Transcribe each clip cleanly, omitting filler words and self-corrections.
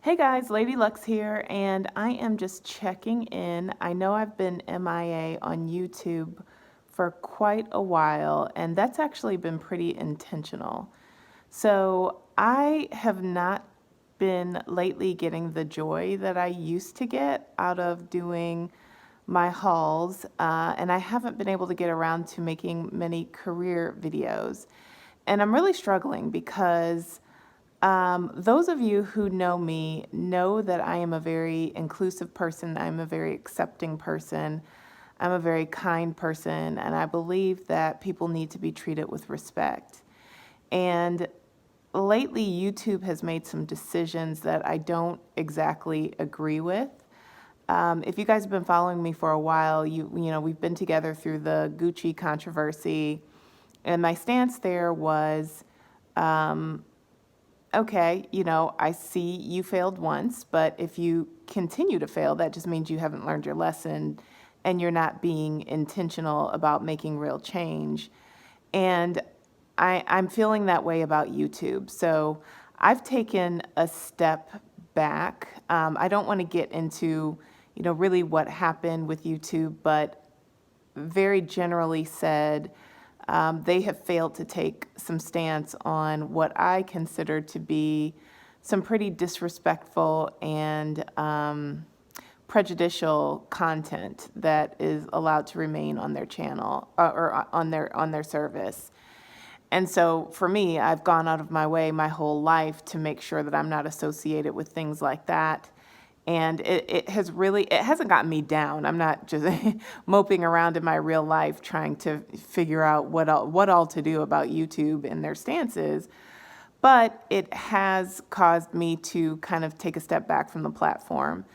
Hey guys, Lady Lux here, and I am just checking in. I know I've been MIA on YouTube for quite a while, and that's actually been pretty intentional. So I have not been lately getting the joy that I used to get out of doing my hauls, and I haven't been able to get around to making many career videos. And I'm really struggling because those of you who know me know that I am a very inclusive person. I'm a very accepting person. I'm a very kind person, and I believe that people need to be treated with respect. And lately, YouTube has made some decisions that I don't exactly agree with. If you guys have been following me for a while, you know we've been together through the Gucci controversy, and my stance there was okay, I see you failed once, but if you continue to fail, that just means you haven't learned your lesson and you're not being intentional about making real change. And I'm feeling that way about YouTube. So I've taken a step back. I don't want to get into, really what happened with YouTube, but very generally said, they have failed to take some stance on what I consider to be some pretty disrespectful and prejudicial content that is allowed to remain on their channel or on their service. And so for me, I've gone out of my way my whole life to make sure that I'm not associated with things like that. And it hasn't gotten me down. I'm not just moping around in my real life trying to figure out what all to do about YouTube and their stances. But it has caused me to kind of take a step back from the platform.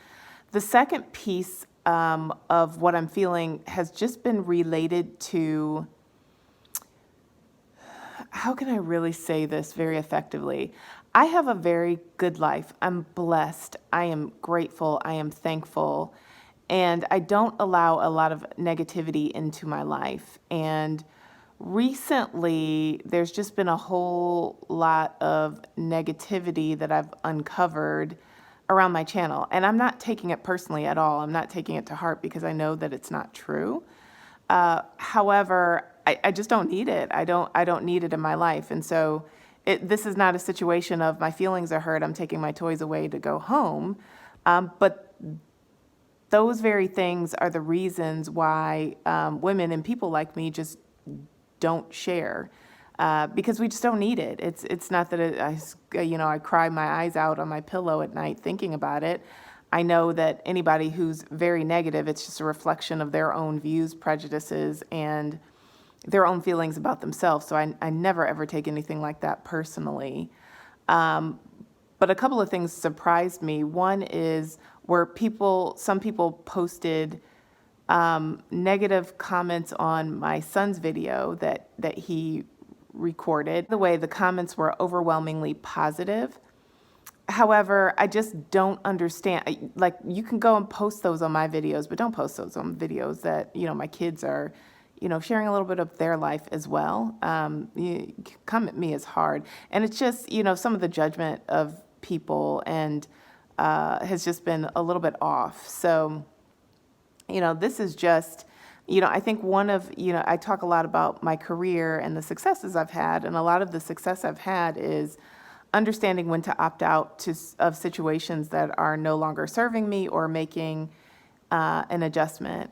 The second piece of what I'm feeling has just been related to, how can I really say this very effectively? I have a very good life. I'm blessed. I am grateful. I am thankful. And I don't allow a lot of negativity into my life. And recently, there's just been a whole lot of negativity that I've uncovered around my channel. And I'm not taking it personally at all. I'm not taking it to heart because I know that it's not true. However, I just don't need it. I don't need it in my life. And so this is not a situation of my feelings are hurt, I'm taking my toys away to go home. But those very things are the reasons why women and people like me just don't share. Because we just don't need it. It's not that I cry my eyes out on my pillow at night thinking about it. I know that anybody who's very negative, it's just a reflection of their own views, prejudices, and their own feelings about themselves. So I never ever take anything like that personally. But a couple of things surprised me. One is where some people posted negative comments on my son's video that he recorded. By the way, the comments were overwhelmingly positive. However, I just don't understand. Like, you can go and post those on my videos, but don't post those on videos that, my kids are, sharing a little bit of their life as well. Come at me is hard. And it's just, some of the judgment of people and has just been a little bit off. So, this is just, I think I talk a lot about my career and the successes I've had. And a lot of the success I've had is understanding when to opt out of situations that are no longer serving me or making an adjustment.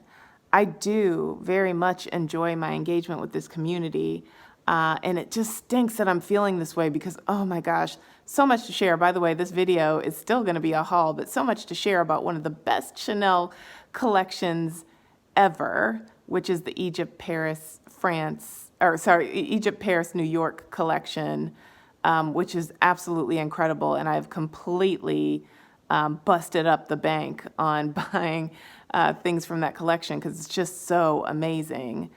I do very much enjoy my engagement with this community, and it just stinks that I'm feeling this way because, oh my gosh, so much to share. By the way, this video is still going to be a haul, but so much to share about one of the best Chanel collections ever, which is the Egypt, Paris, New York collection. Which is absolutely incredible. And I've completely busted up the bank on buying things from that collection because it's just so amazing.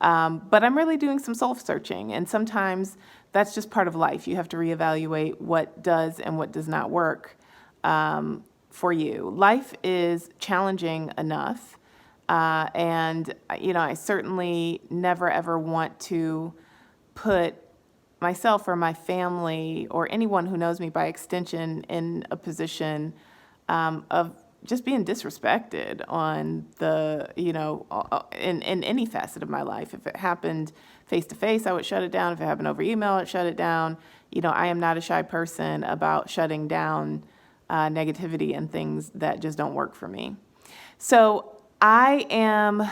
But I'm really doing some soul searching. And sometimes that's just part of life. You have to reevaluate what does and what does not work for you. Life is challenging enough. And I certainly never, ever want to put myself or my family or anyone who knows me by extension in a position of just being disrespected on the, in any facet of my life. If it happened face to face, I would shut it down. If it happened over email, I'd shut it down. I am not a shy person about shutting down negativity and things that just don't work for me. So I am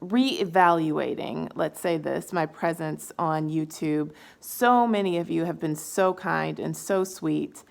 reevaluating, let's say this, my presence on YouTube. So many of you have been so kind and so sweet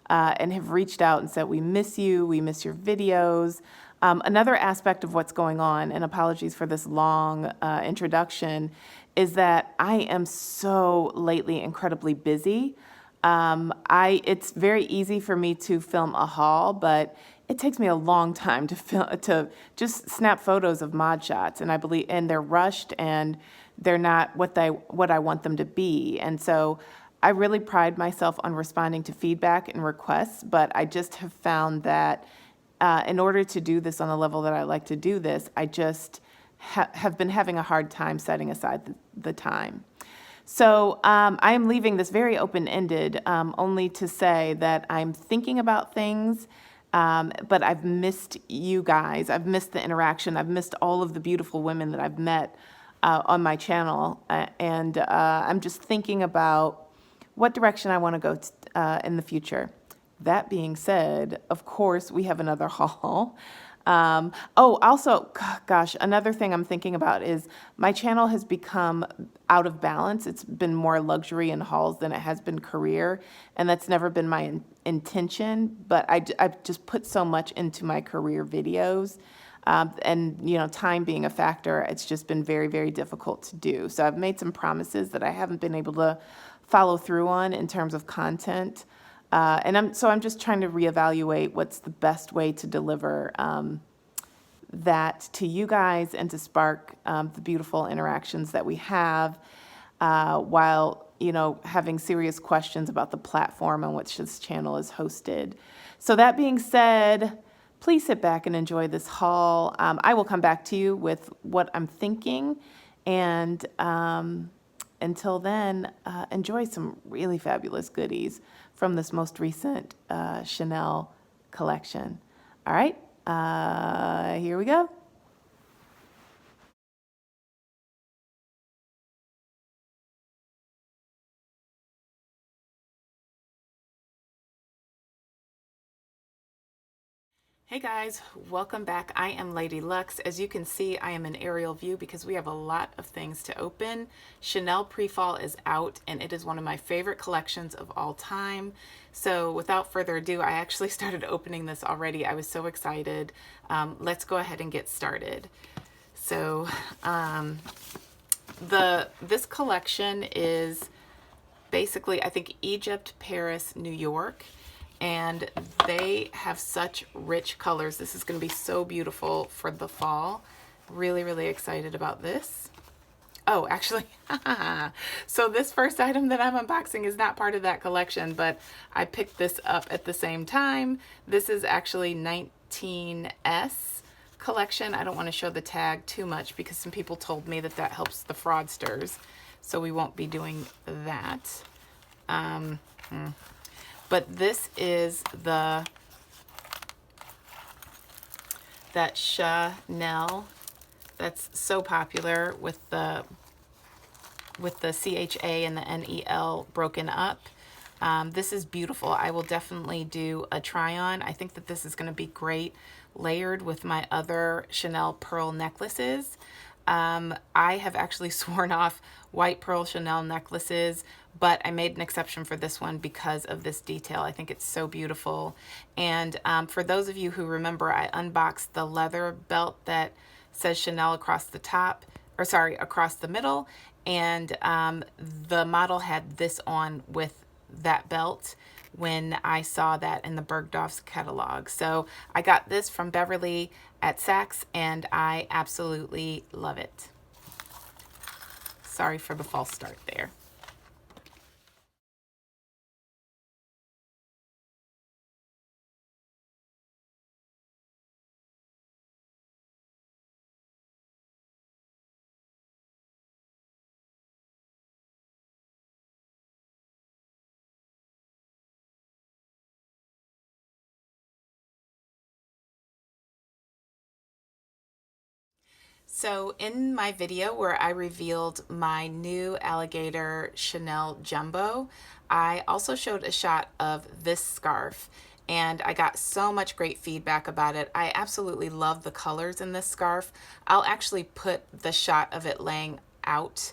and have reached out and said, we miss you, we miss your videos. Another aspect of what's going on, and apologies for this long introduction, is that I am so lately incredibly busy. It's very easy for me to film a haul, but it takes me a long time to just snap photos of mod shots, and they're rushed and they're not what I want them to be. And so I really pride myself on responding to feedback and requests, but I just have found that in order to do this on the level that I like to do this, I just have been having a hard time setting aside the time. So I am leaving this very open-ended, only to say that I'm thinking about things, but I've missed you guys. I've missed the interaction. I've missed all of the beautiful women that I've met on my channel, and I'm just thinking about what direction I want to go in the future. That being said, of course, we have another haul. Also, gosh, another thing I'm thinking about is my channel has become out of balance. It's been more luxury and hauls than it has been career, and that's never been my intention, but I've just put so much into my career videos, and time being a factor, it's just been very, very difficult to do. So I've made some promises that I haven't been able to follow through on in terms of content. And I'm just trying to reevaluate what's the best way to deliver that to you guys and to spark the beautiful interactions that we have while having serious questions about the platform on which this channel is hosted. So that being said, please sit back and enjoy this haul. I will come back to you with what I'm thinking, and until then, enjoy some really fabulous goodies from this most recent Chanel collection. All right, here we go. Hey guys, welcome back. I am Lady Lux. As you can see, I am in aerial view because we have a lot of things to open. Chanel Pre-Fall is out, and it is one of my favorite collections of all time. So without further ado, I actually started opening this already. I was so excited. Let's go ahead and get started. So this collection is basically, I think, Egypt, Paris, New York. And they have such rich colors. This is going to be so beautiful for the fall. Really, really excited about this. Oh, actually, so this first item that I'm unboxing is not part of that collection, but I picked this up at the same time. This is actually 19S collection. I don't want to show the tag too much because some people told me that that helps the fraudsters. So we won't be doing that. But this is that Chanel that's so popular with the CHA and the NEL broken up. This is beautiful. I will definitely do a try on. I think that this is going to be great layered with my other Chanel pearl necklaces. I have actually sworn off white pearl Chanel necklaces, but I made an exception for this one because of this detail. I think it's so beautiful. And for those of you who remember, I unboxed the leather belt that says Chanel across the top, or sorry, across the middle. And the model had this on with that belt when I saw that in the Bergdorf's catalog. So I got this from Beverly at Saks, and I absolutely love it. Sorry for the false start there. So in my video where I revealed my new alligator Chanel Jumbo, I also showed a shot of this scarf and I got so much great feedback about it. I absolutely love the colors in this scarf. I'll actually put the shot of it laying out.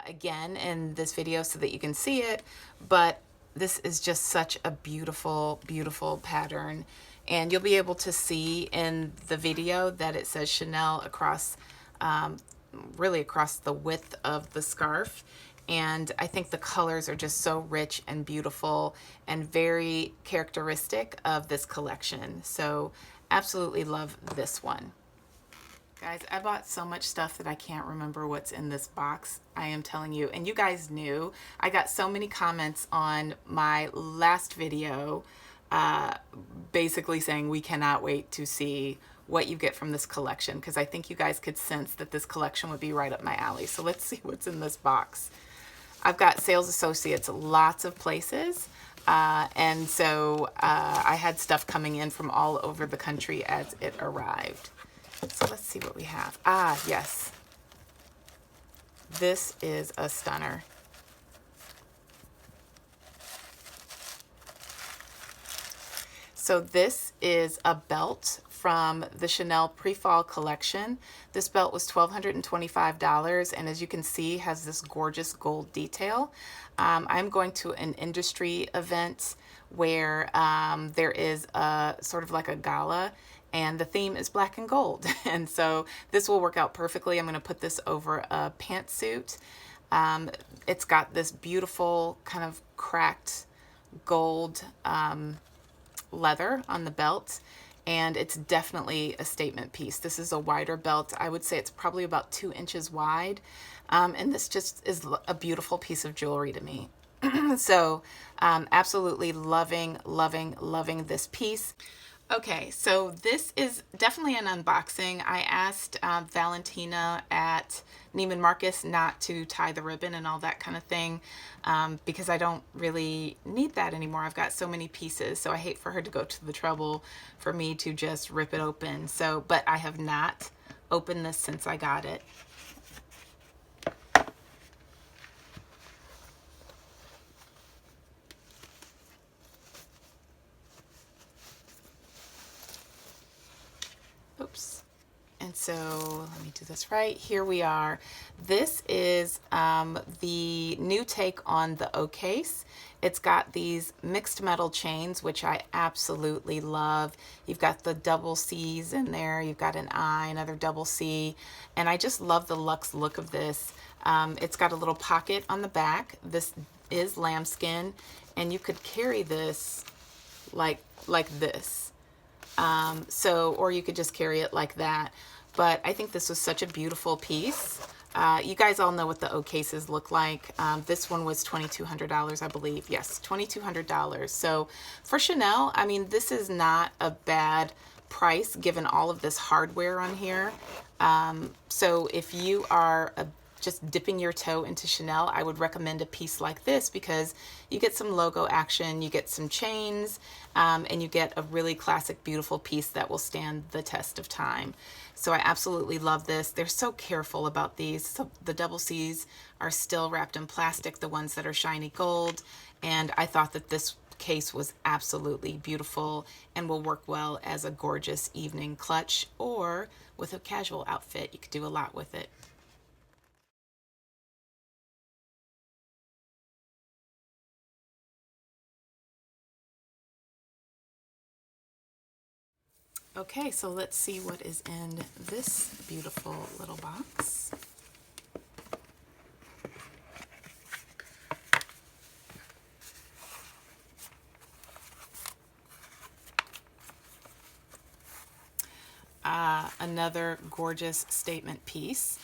Again in this video so that you can see it, but this is just such a beautiful, beautiful pattern. And you'll be able to see in the video that it says Chanel across, really across the width of the scarf. And I think the colors are just so rich and beautiful and very characteristic of this collection. So absolutely love this one. Guys, I bought so much stuff that I can't remember what's in this box. I am telling you. And you guys knew. I got so many comments on my last video basically saying we cannot wait to see what you get from this collection, because I think you guys could sense that this collection would be right up my alley. So let's see what's in this box. I've got sales associates lots of places. And so I had stuff coming in from all over the country as it arrived. So let's see what we have. Ah, yes. This is a stunner. So this is a belt from the Chanel pre-fall collection. This belt was $1,225, and as you can see, has this gorgeous gold detail. I'm going to an industry event where there is a sort of like a gala, and the theme is black and gold. And so this will work out perfectly. I'm going to put this over a pantsuit. It's got this beautiful kind of cracked gold leather on the belt, and it's definitely a statement piece. This is a wider belt. I would say it's probably about 2 inches wide. And this just is a beautiful piece of jewelry to me. So absolutely loving, loving, loving this piece. Okay, so this is definitely an unboxing. I asked Valentina at Neiman Marcus not to tie the ribbon and all that kind of thing because I don't really need that anymore. I've got so many pieces, so I hate for her to go to the trouble for me to just rip it open. So, but I have not opened this since I got it. Oops. And so let me do this right. Here we are. This is the new take on the O case. It's got these mixed metal chains, which I absolutely love. You've got the double C's in there. You've got an I, another double C. And I just love the luxe look of this. It's got a little pocket on the back. This is lambskin, and you could carry this like this. So, or you could just carry it like that. But I think this was such a beautiful piece. You guys all know what the O cases look like. This one was $2,200, I believe. Yes, $2,200. So for Chanel, I mean, this is not a bad price given all of this hardware on here. So if you are just dipping your toe into Chanel, I would recommend a piece like this because you get some logo action, you get some chains, and you get a really classic, beautiful piece that will stand the test of time. So I absolutely love this. They're so careful about these. So the double C's are still wrapped in plastic, the ones that are shiny gold, and I thought that this case was absolutely beautiful and will work well as a gorgeous evening clutch or with a casual outfit. You could do a lot with it. Okay, so let's see what is in this beautiful little box. Another gorgeous statement piece.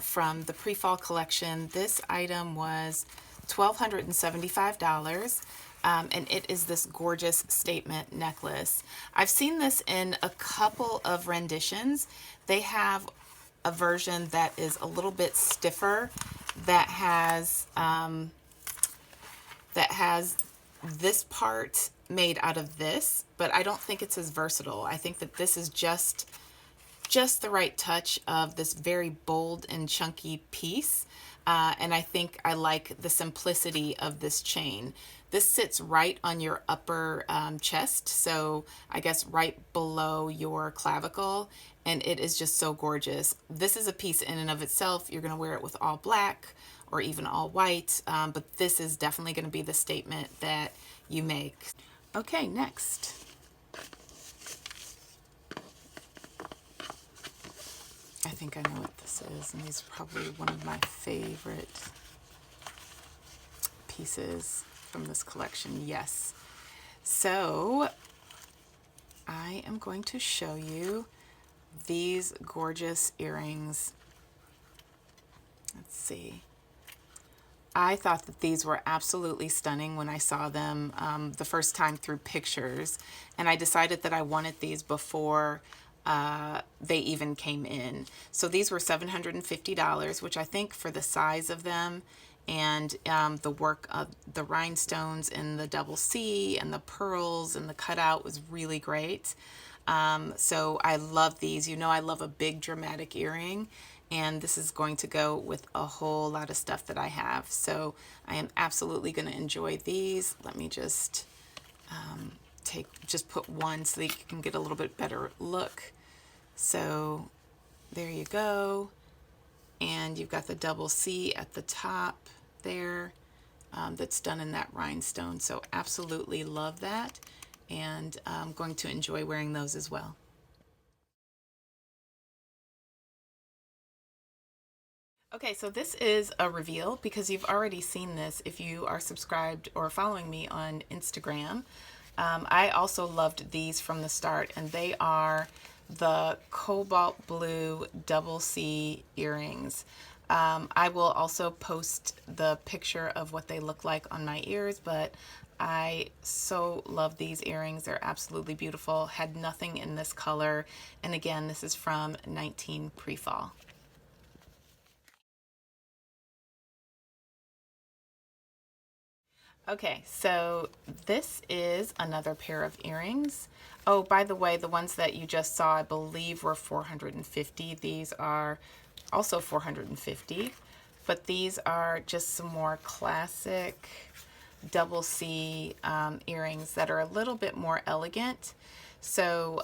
from the pre-fall collection. This item was $1,275. And it is this gorgeous statement necklace. I've seen this in a couple of renditions. They have a version that is a little bit stiffer that has this part made out of this, but I don't think it's as versatile. I think that this is just the right touch of this very bold and chunky piece. And I think I like the simplicity of this chain. This sits right on your upper chest, so I guess right below your clavicle, and it is just so gorgeous. This is a piece in and of itself. You're going to wear it with all black or even all white, but this is definitely going to be the statement that you make. Okay, next. I think I know what this is, and these are probably one of my favorite pieces from this collection. Yes. So I am going to show you these gorgeous earrings. Let's see. I thought that these were absolutely stunning when I saw them the first time through pictures, and I decided that I wanted these before they even came in. So these were $750, which I think for the size of them and the work of the rhinestones and the double C and the pearls and the cutout was really great. So I love these. You know, I love a big dramatic earring, and this is going to go with a whole lot of stuff that I have. So I am absolutely going to enjoy these. Let me just put one so that you can get a little bit better look. So there you go. And you've got the double C at the top there that's done in that rhinestone. So absolutely love that. And I'm going to enjoy wearing those as well. Okay, so this is a reveal because you've already seen this if you are subscribed or following me on Instagram. I also loved these from the start, and they are the cobalt blue double C earrings. I will also post the picture of what they look like on my ears, but I so love these earrings. They're absolutely beautiful. Had nothing in this color, and again, this is from 19 pre-fall. Okay, so this is another pair of earrings. Oh, by the way, the ones that you just saw, I believe, were $450. These are also $450, but these are just some more classic double C earrings that are a little bit more elegant. So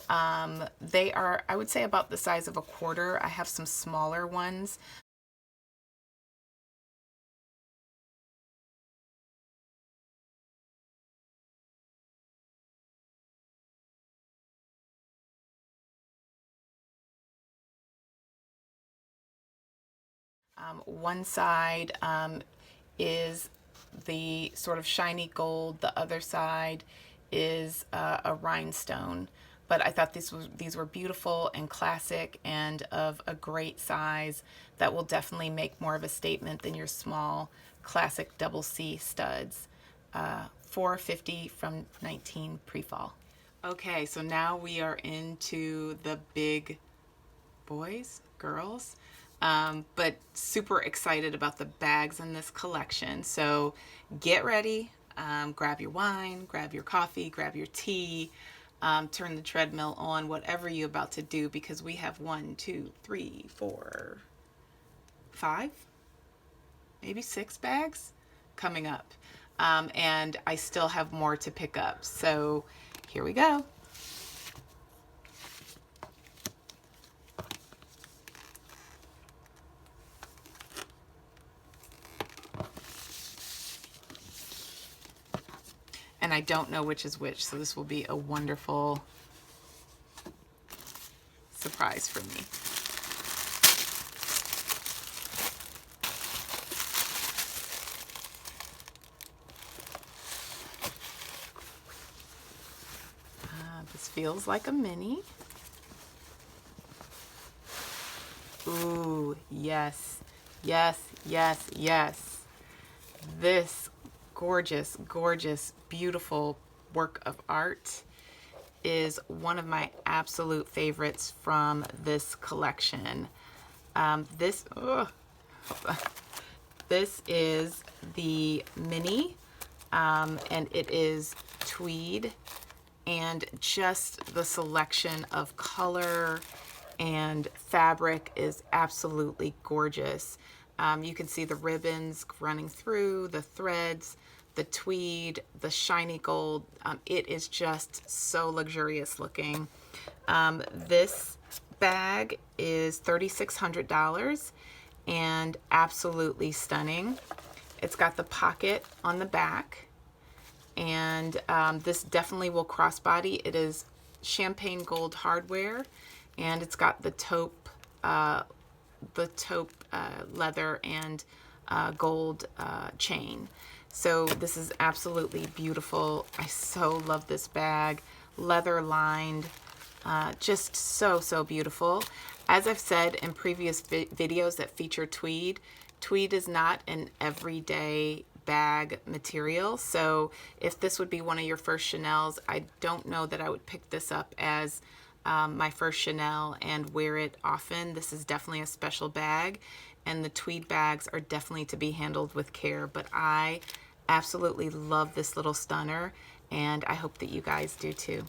they are, I would say, about the size of a quarter. I have some smaller ones. One side is the sort of shiny gold, the other side is a rhinestone. But I thought these were beautiful and classic and of a great size that will definitely make more of a statement than your small classic double C studs. $450 from 19 pre-fall. Okay, so now we are into the big boys, girls, but super excited about the bags in this collection. So get ready, grab your wine, grab your coffee, grab your tea, turn the treadmill on, whatever you're about to do, because we have 1, 2, 3, 4, 5, maybe 6 bags coming up. And I still have more to pick up. So here we go. And I don't know which is which, so this will be a wonderful surprise for me. This feels like a mini. Ooh, yes, yes, yes, yes. This gorgeous, gorgeous, beautiful work of art is one of my absolute favorites from this collection. This is the mini, and it is tweed, and just the selection of color and fabric is absolutely gorgeous. You can see the ribbons running through, the threads, the tweed, the shiny gold. It is just so luxurious looking. This bag is $3,600 and absolutely stunning. It's got the pocket on the back, and this definitely will crossbody. It is champagne gold hardware, and it's got the taupe leather and gold chain. So this is absolutely beautiful. I so love this bag. Leather lined, just so, so beautiful. As I've said in previous videos that feature tweed, tweed is not an everyday bag material. So if this would be one of your first Chanels, I don't know that I would pick this up as my first Chanel and wear it often. This is definitely a special bag, and the tweed bags are definitely to be handled with care, but I absolutely love this little stunner, and I hope that you guys do too.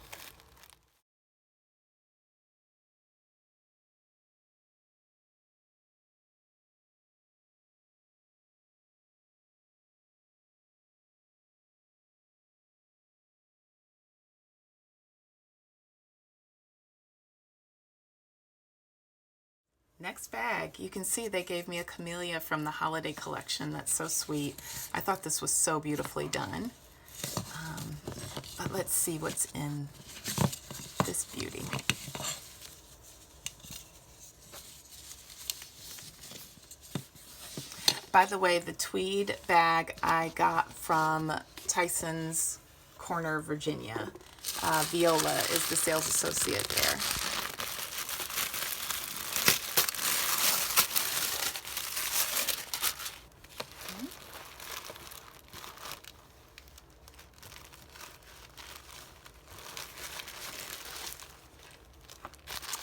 Next bag, you can see they gave me a camellia from the holiday collection. That's so sweet. I thought this was so beautifully done. But let's see what's in this beauty. By the way, the tweed bag I got from Tyson's Corner, Virginia. Viola is the sales associate there.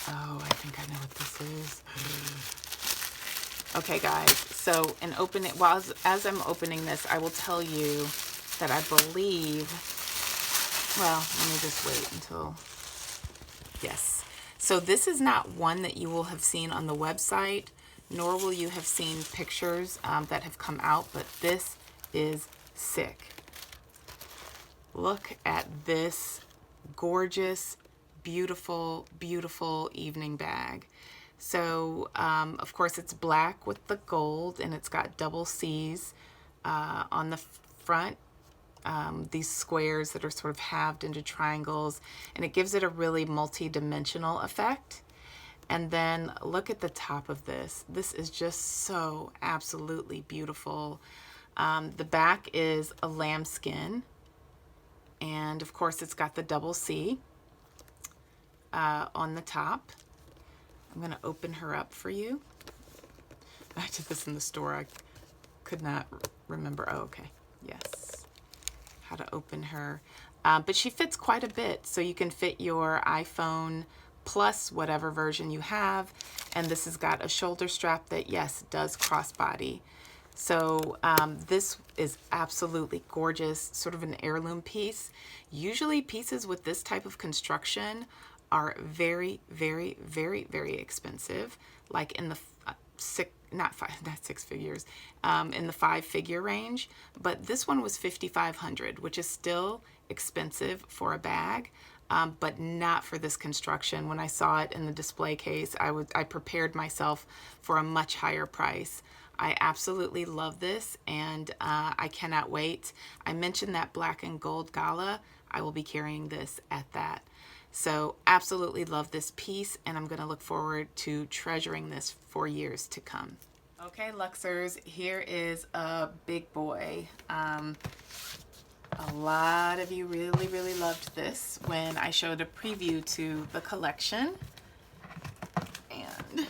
Oh, I think I know what this is. Okay, guys, so in opening, well, as I'm opening this, I will tell you that I believe, well, let me just wait until, yes. So this is not one that you will have seen on the website, nor will you have seen pictures that have come out, but this is sick. Look at this gorgeous, beautiful, beautiful evening bag. So, of course, it's black with the gold, and it's got double C's on the front, these squares that are sort of halved into triangles, and it gives it a really multi-dimensional effect. And then look at the top of this. This is just so absolutely beautiful. The back is a lambskin, and of course, it's got the double C on the top. I'm going to open her up for you. I did this in the store. I could not remember. Oh, okay. Yes. How to open her. But she fits quite a bit. So you can fit your iPhone Plus, whatever version you have. And this has got a shoulder strap that, yes, does crossbody. So this is absolutely gorgeous, sort of an heirloom piece. Usually pieces with this type of construction are very, very, very, very expensive, like in the not six figures, in the 5-figure range. But this one was $5,500, which is still expensive for a bag, but not for this construction. When I saw it in the display case, I prepared myself for a much higher price. I absolutely love this, and I cannot wait. I mentioned that black and gold gala. I will be carrying this at that. So absolutely love this piece, and I'm going to look forward to treasuring this for years to come. Okay, Luxers, here is a big boy. A lot of you really, really loved this when I showed a preview to the collection. And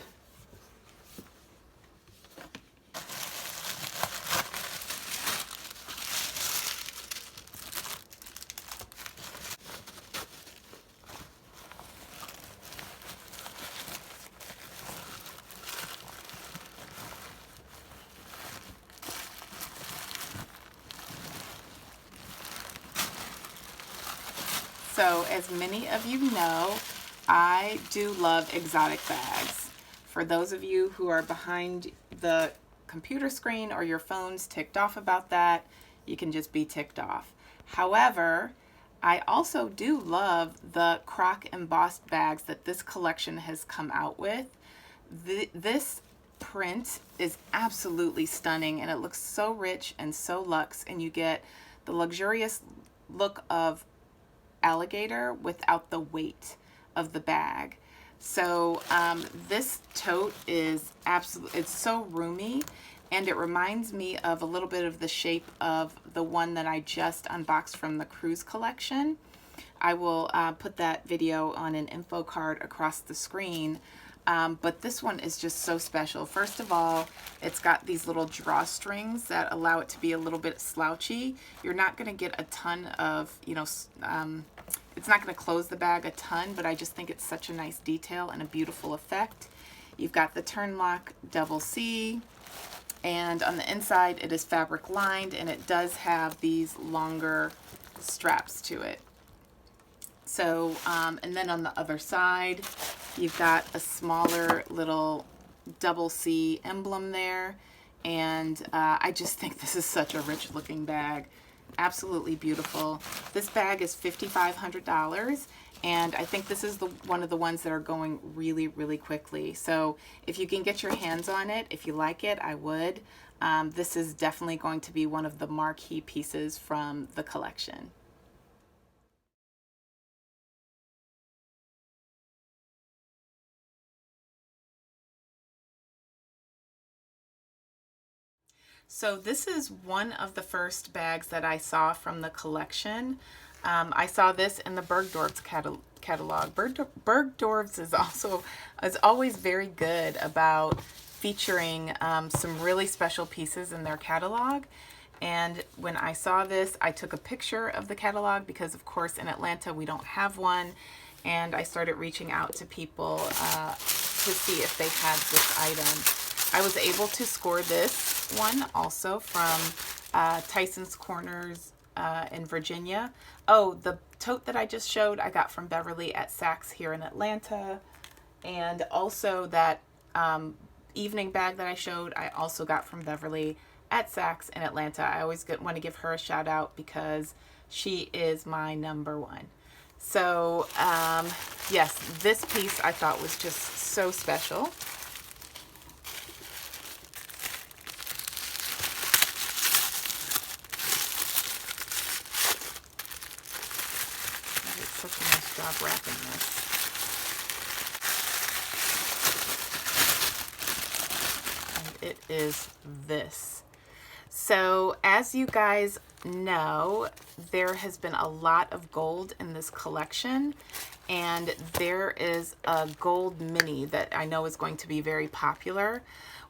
So as many of you know, I do love exotic bags. For those of you who are behind the computer screen or your phone's ticked off about that, you can just be ticked off. However, I also do love the croc embossed bags that this collection has come out with. This print is absolutely stunning, and it looks so rich and so luxe, and you get the luxurious look of alligator without the weight of the bag. So this tote is absolutely, it's so roomy, and it reminds me of a little bit of the shape of the one that I just unboxed from the cruise collection. I will put that video on an info card across the screen. But this one is just so special. First of all, it's got these little drawstrings that allow it to be a little bit slouchy. You're not going to get a ton of, you know, it's not going to close the bag a ton, but I just think it's such a nice detail and a beautiful effect. You've got the turn lock double C, and on the inside it is fabric lined, and it does have these longer straps to it. So, and then on the other side, you've got a smaller little double C emblem there. And I just think this is such a rich looking bag. Absolutely beautiful. This bag is $5,500. And I think this is one of the ones that are going really, really quickly. So if you can get your hands on it, if you like it, I would. This is definitely going to be one of the marquee pieces from the collection. So this is one of the first bags that I saw from the collection. I saw this in the Bergdorf's catalog. Bergdorf's is always very good about featuring some really special pieces in their catalog. And when I saw this, I took a picture of the catalog because, of course, in Atlanta we don't have one. And I started reaching out to people to see if they had this item. I was able to score this one also from Tyson's Corners in Virginia. Oh, the tote that I just showed I got from Beverly at Saks here in Atlanta. And also that evening bag that I showed I also got from Beverly at Saks in Atlanta. I always want to give her a shout out because she is my number one. So yes, this piece I thought was just so special. Such a nice job wrapping this. And it is this. So as you guys know, there has been a lot of gold in this collection, and there is a gold mini that I know is going to be very popular.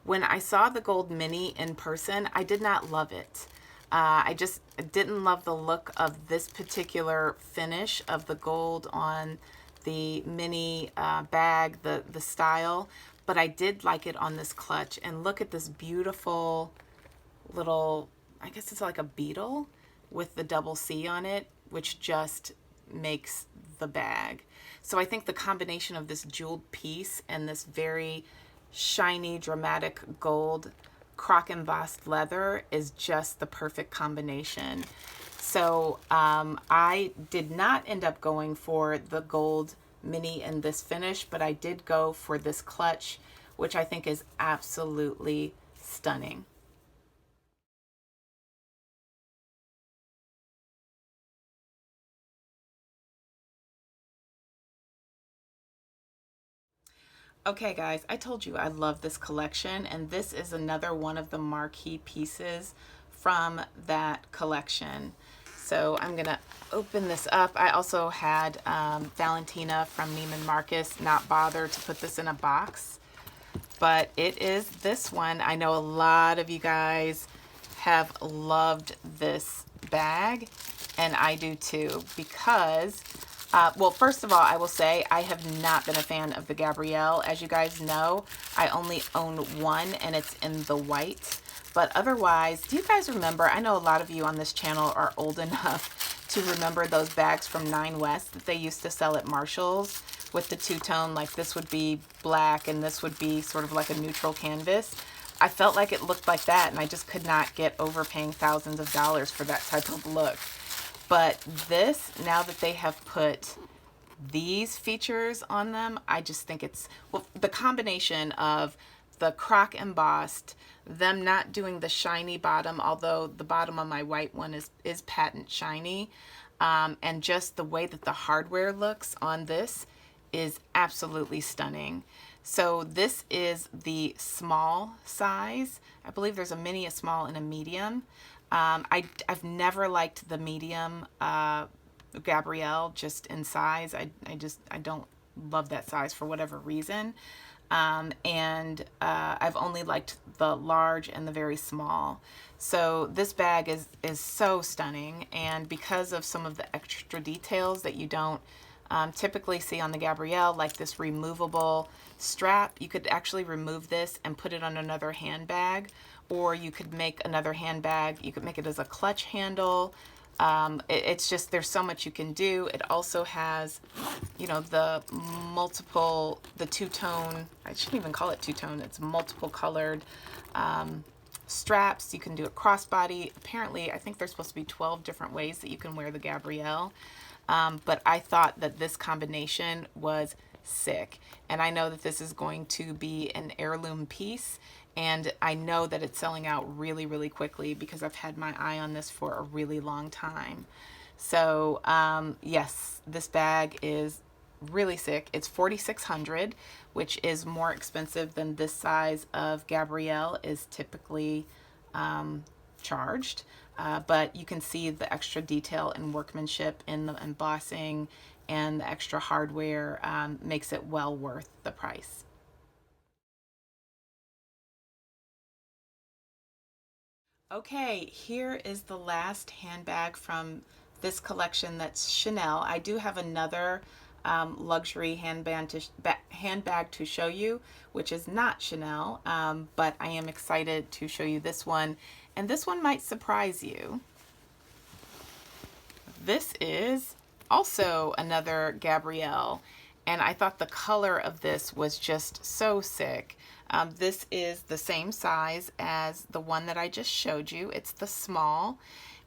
When I saw the gold mini in person, I did not love it. I just didn't love the look of this particular finish of the gold on the mini bag, the style, but I did like it on this clutch. And look at this beautiful little, I guess it's like a beetle with the double C on it, which just makes the bag. So I think the combination of this jeweled piece and this very shiny, dramatic gold croc embossed leather is just the perfect combination. So I did not end up going for the gold mini in this finish, but I did go for this clutch, which I think is absolutely stunning. Okay guys, I told you I love this collection, and this is another one of the marquee pieces from that collection. So I'm gonna open this up. I also had Valentina from Neiman Marcus not bother to put this in a box, but it is this one. I know a lot of you guys have loved this bag, and I do too, because well, first of all, I will say I have not been a fan of the Gabrielle. As you guys know, I only own one, and it's in the white. But otherwise, do you guys remember, I know a lot of you on this channel are old enough to remember those bags from Nine West that they used to sell at Marshall's with the two-tone, like this would be black and this would be sort of like a neutral canvas. I felt like it looked like that, and I just could not get over paying thousands of dollars for that type of look. But this, now that they have put these features on them, I just think it's, well, the combination of the croc embossed, them not doing the shiny bottom, although the bottom on my white one is patent shiny, and just the way that the hardware looks on this is absolutely stunning. So this is the small size. I believe there's a mini, a small, and a medium. I've never liked the medium Gabrielle just in size. I don't love that size for whatever reason. And I've only liked the large and the very small. So this bag is so stunning, and because of some of the extra details that you don't typically see on the Gabrielle, like this removable strap, you could actually remove this and put it on another handbag, or you could make another handbag, you could make it as a clutch handle. It's just, there's so much you can do. It also has, you know, the two-tone, I shouldn't even call it two-tone, it's multiple colored straps. You can do it crossbody. Apparently, I think there's supposed to be 12 different ways that you can wear the Gabrielle. But I thought that this combination was sick. And I know that this is going to be an heirloom piece. And I know that it's selling out really, really quickly because I've had my eye on this for a really long time. So yes, this bag is really sick. It's $4,600, which is more expensive than this size of Gabrielle is typically charged. But you can see the extra detail and workmanship in the embossing, and the extra hardware makes it well worth the price. Okay, here is the last handbag from this collection that's Chanel. I do have another luxury handbag to show you, which is not Chanel, but I am excited to show you this one. And this one might surprise you. This is also another Gabrielle, and I thought the color of this was just so sick. This is the same size as the one that I just showed you. It's the small,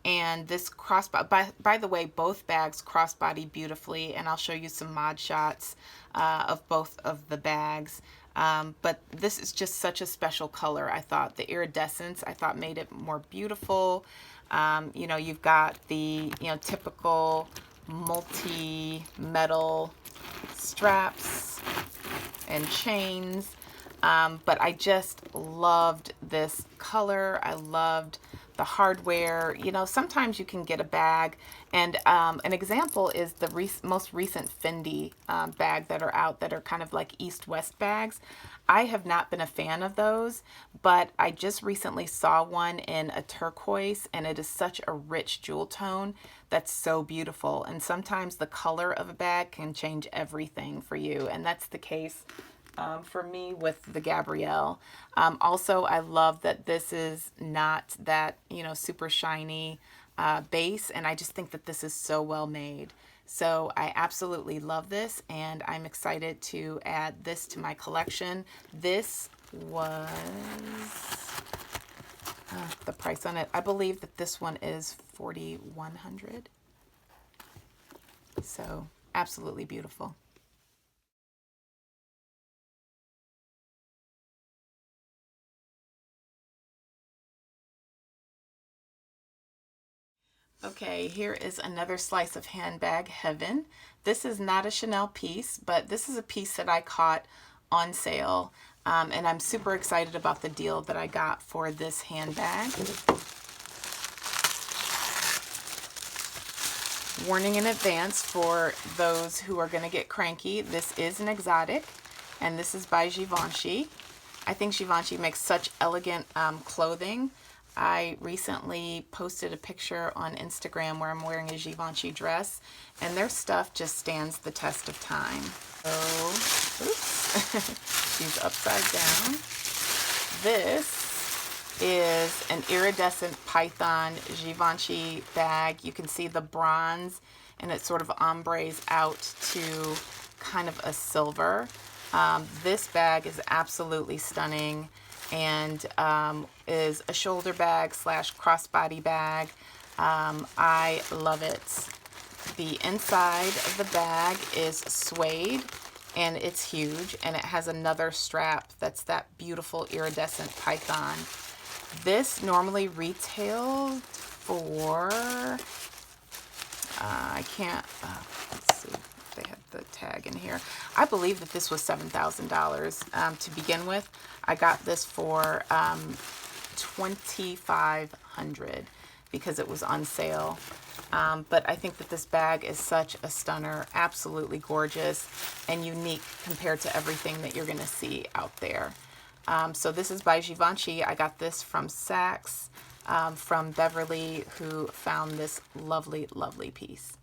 and this crossbody, by the way, both bags crossbody beautifully, and I'll show you some mod shots of both of the bags. But this is just such a special color. I thought the iridescence, I thought, made it more beautiful. You know, you've got the, you know, typical multi-metal straps and chains. But I just loved this color. I loved the hardware. You know, sometimes you can get a bag, and an example is the most recent Fendi bag that are out, that are kind of like East-West bags. I have not been a fan of those, but I just recently saw one in a turquoise, and it is such a rich jewel tone that's so beautiful. And sometimes the color of a bag can change everything for you, and that's the case for me with the Gabrielle. Also, I love that this is not that, you know, super shiny base, and I just think that this is so well made. So I absolutely love this, and I'm excited to add this to my collection. This was the price on it. I believe that this one is $4,100. So absolutely beautiful. Okay, here is another slice of handbag heaven. This is not a Chanel piece, but this is a piece that I caught on sale, and I'm super excited about the deal that I got for this handbag. Warning in advance for those who are going to get cranky, this is an exotic, and this is by Givenchy. I think Givenchy makes such elegant clothing. I recently posted a picture on Instagram where I'm wearing a Givenchy dress, and their stuff just stands the test of time. So, oops, she's upside down. This is an iridescent python Givenchy bag. You can see the bronze, and it sort of ombres out to kind of a silver. This bag is absolutely stunning, and is a shoulder bag slash crossbody bag. I love it. The inside of the bag is suede, and it's huge, and it has another strap that's that beautiful iridescent python. This normally retailed for, I can't, let's see if they have the tag in here. I believe that this was $7,000 to begin with. I got this for $2,500 because it was on sale. But I think that this bag is such a stunner, absolutely gorgeous and unique compared to everything that you're going to see out there. So this is by Givenchy. I got this from Saks, from Beverly, who found this lovely, lovely piece.